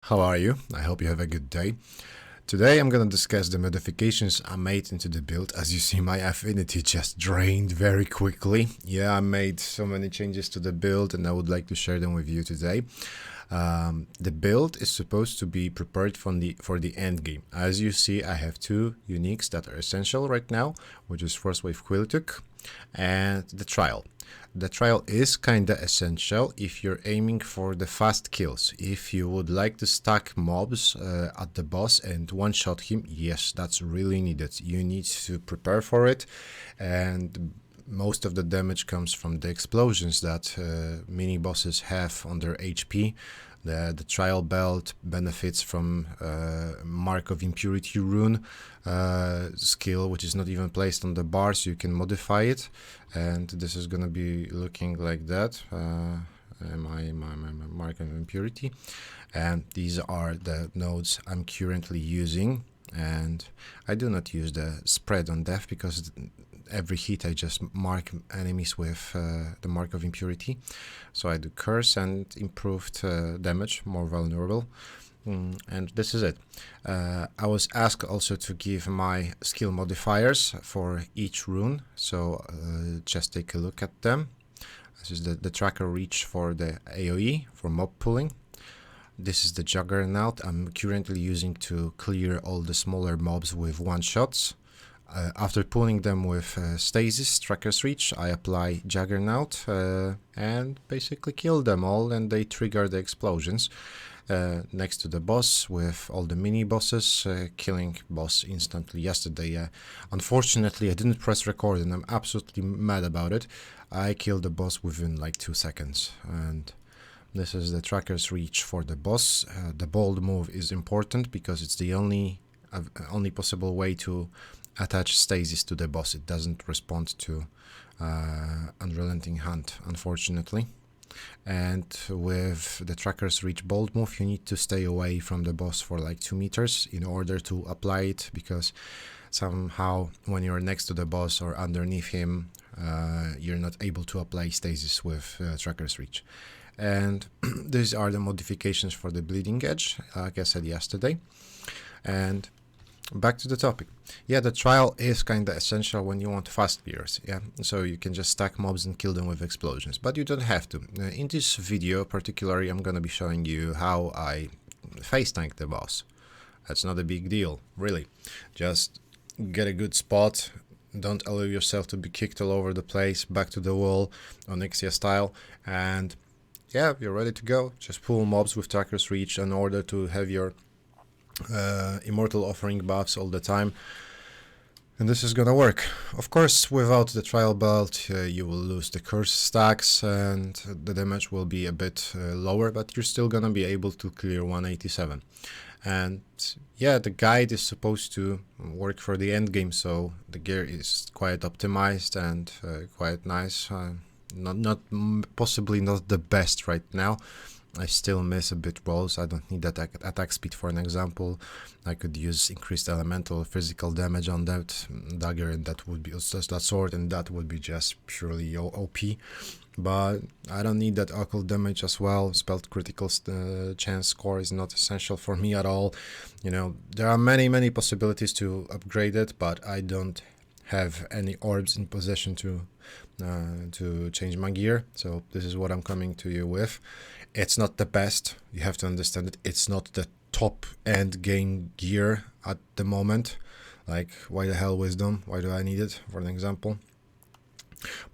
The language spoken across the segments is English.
How are you? I hope you have a good day. Today I'm gonna discuss the modifications I made into the build. As you see, my affinity just drained very quickly. Yeah, I made so many changes to the build and I would like to share them with you today. The build is supposed to be prepared for the end game. As you see, I have two uniques that are essential right now, which is First Wave Quiltuk and the Trial. The Trial is kinda essential if you're aiming for the fast kills. If you would like to stack mobs at the boss and one-shot him, yes, that's really needed. You need to prepare for it, and most of the damage comes from the explosions that mini bosses have on their HP. The Trial Belt benefits from Mark of Impurity rune skill, which is not even placed on the bar, so you can modify it. And this is gonna be looking like that. My Mark of Impurity. And these are the nodes I'm currently using. And I do not use the spread on death because every hit I just mark enemies with the Mark of Impurity. So I do curse and improved damage, more vulnerable. And this is it. I was asked also to give my skill modifiers for each rune, so just take a look at them. This is the tracker reach for the AoE, for mob pulling. This is the Juggernaut I'm currently using to clear all the smaller mobs with one-shots. After pulling them with Stasis, Tracker's Reach, I apply Juggernaut and basically kill them all, and they trigger the explosions. Next to the boss with all the mini bosses, killing boss instantly yesterday. Unfortunately, I didn't press record and I'm absolutely mad about it. I killed the boss within like 2 seconds, and this is the Tracker's Reach for the boss. The bold move is important because it's the only possible way to attach Stasis to the boss. It doesn't respond to Unrelenting Hunt, unfortunately. And with the Tracker's Reach bold move, you need to stay away from the boss for like 2 meters in order to apply it, because somehow when you're next to the boss or underneath him, you're not able to apply Stasis with Tracker's Reach. And these are the modifications for the Bleeding Edge, like I said yesterday. And back to the topic. Yeah, the Trial is kinda essential when you want fast clears, yeah, so you can just stack mobs and kill them with explosions, but you don't have to. In this video particularly, I'm gonna be showing you how I face tank the boss. That's not a big deal, really. Just get a good spot, don't allow yourself to be kicked all over the place, back to the wall, Onyxia style, and yeah, you're ready to go. Just pull mobs with Tracker's Reach in order to have your Immortal Offering buffs all the time, and this is gonna work. Of course, without the Trial Belt, you will lose the curse stacks and the damage will be a bit lower, but you're still gonna be able to clear 187. And yeah, the guide is supposed to work for the end game, so the gear is quite optimized and quite nice. Possibly not the best right now. I still miss a bit rolls. I don't need that attack speed, for an example. I could use increased elemental physical damage on that dagger, and that would be just that sword, and that would be just purely OP. But I don't need that occult damage as well. Spelled critical chance score is not essential for me at all. You know, there are many possibilities to upgrade it, but I don't have any orbs in possession to change my gear, so this is what I'm coming to you with. It's not the best, you have to understand it. It's not the top end game gear at the moment. Like, why the hell Wisdom? Why do I need it, for an example?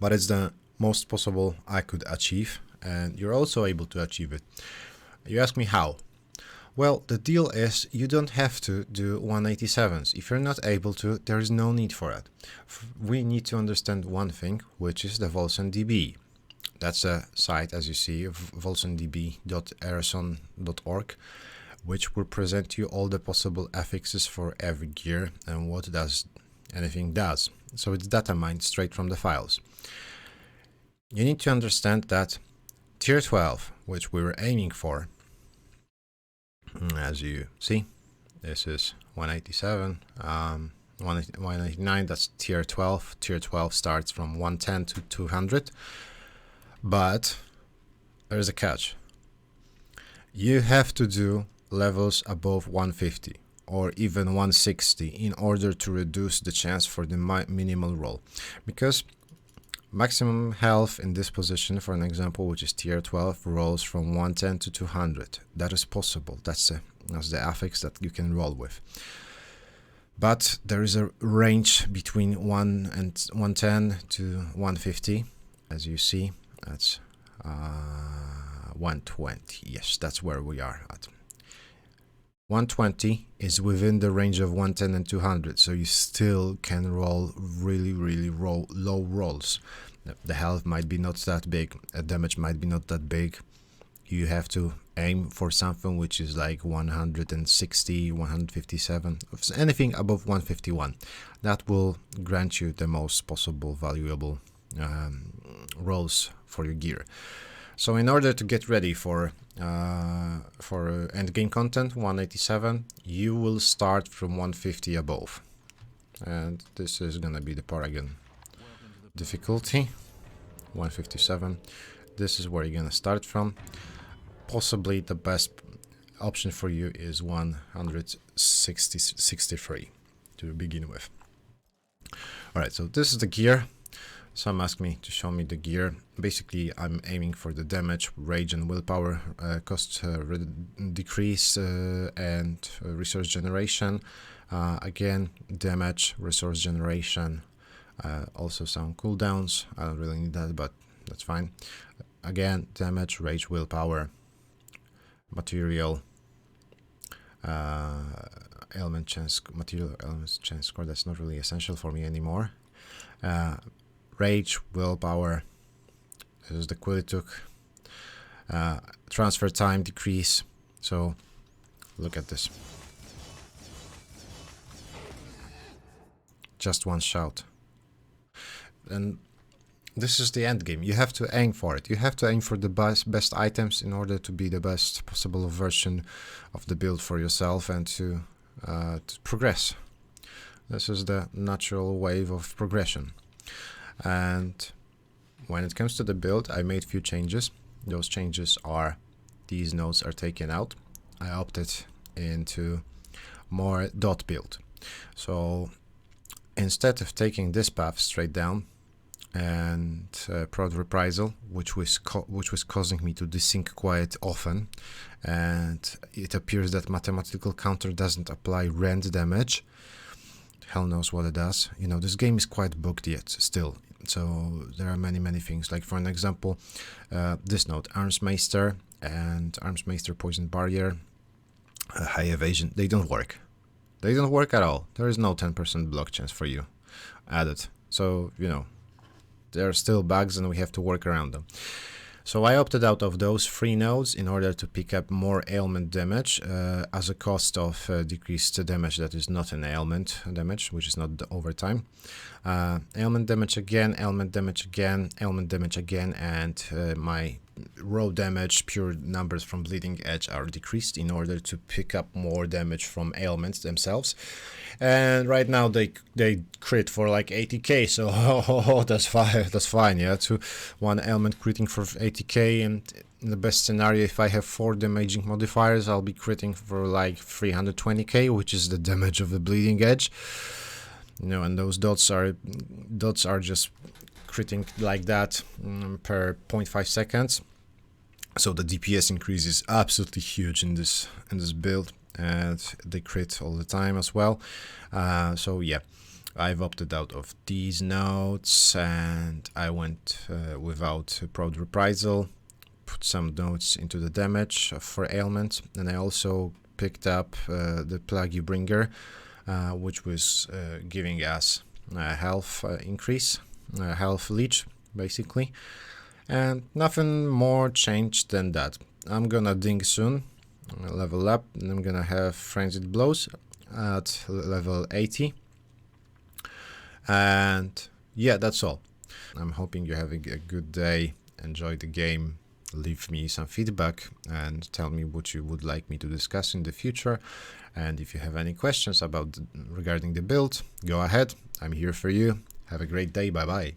But it's the most possible I could achieve, and you're also able to achieve it. You ask me how? Well, the deal is you don't have to do 187s. If you're not able to, there is no need for it. We need to understand one thing, which is the Wolcen DB. That's a site, as you see, wolcendb.arason.org, which will present you all the possible affixes for every gear and what anything does. So it's data mined straight from the files. You need to understand that tier 12, which we were aiming for, as you see, this is 187, 189, that's tier 12. Tier 12 starts from 110 to 200, but there's a catch. You have to do levels above 150 or even 160 in order to reduce the chance for the minimal roll, because maximum health in this position, for an example, which is tier 12, rolls from 110 to 200. That is possible. That's the affix that you can roll with. But there is a range between 110 to 150, as you see. That's 120. Yes, that's where we are at. 120 is within the range of 110 and 200, so you still can roll really low rolls. The health might be not that big, damage might be not that big. You have to aim for something which is like 160, 157, anything above 151. That will grant you the most possible valuable rolls for your gear. So in order to get ready for end game content 187, you will start from 150 above, and this is gonna be the Paragon difficulty 157. This is where you're gonna start from. Possibly the best option for you is 163 to begin with. Alright, so this is the gear. Some ask me to show me the gear. Basically, I'm aiming for the damage, rage and willpower, cost decrease, and resource generation. Again, damage, resource generation, also some cooldowns. I don't really need that, but that's fine. Again, damage, rage, willpower, material, ailment chance, material elements chance score. That's not really essential for me anymore. Rage, willpower, this is the quill it took. Transfer time decrease. So look at this. Just one shot. And this is the end game. You have to aim for it. You have to aim for the best items in order to be the best possible version of the build for yourself and to progress. This is the natural wave of progression. And when it comes to the build, I made few changes. Those changes are, these nodes are taken out. I opted into more dot build. So instead of taking this path straight down and prod reprisal, which was causing me to desync quite often, and it appears that mathematical counter doesn't apply rend damage. Hell knows what it does. You know, this game is quite bugged yet still, so there are many things. Like for an example, this node, Armsmeister and Armsmeister Poison Barrier, High Evasion, they don't work. They don't work at all. There is no 10% block chance for you added. So, you know, there are still bugs and we have to work around them. So I opted out of those 3 nodes in order to pick up more ailment damage as a cost of decreased damage that is not an ailment damage, which is not the overtime. Ailment damage again, ailment damage again, ailment damage again, and my raw damage, pure numbers from Bleeding Edge are decreased in order to pick up more damage from ailments themselves. And right now they crit for like 80k, so that's fine, yeah. To one ailment critting for 80k, and in the best scenario, if I have 4 damaging modifiers, I'll be critting for like 320k, which is the damage of the Bleeding Edge. You know, and those dots are just critting like that per 0.5 seconds. So the DPS increase is absolutely huge in this build, and they crit all the time as well. So yeah, I've opted out of these nodes and I went without prod reprisal, put some nodes into the damage for ailment, and I also picked up the Plague Bringer, which was giving us health increase, health leech basically, and nothing more changed than that. I'm gonna ding soon, level up, and I'm gonna have Frenzied Blows at level 80, and yeah, that's all. I'm hoping you're having a good day. Enjoy the game, leave me some feedback and tell me what you would like me to discuss in the future. And if you have any questions regarding the build, go ahead, I'm here for you. Have a great day, bye bye.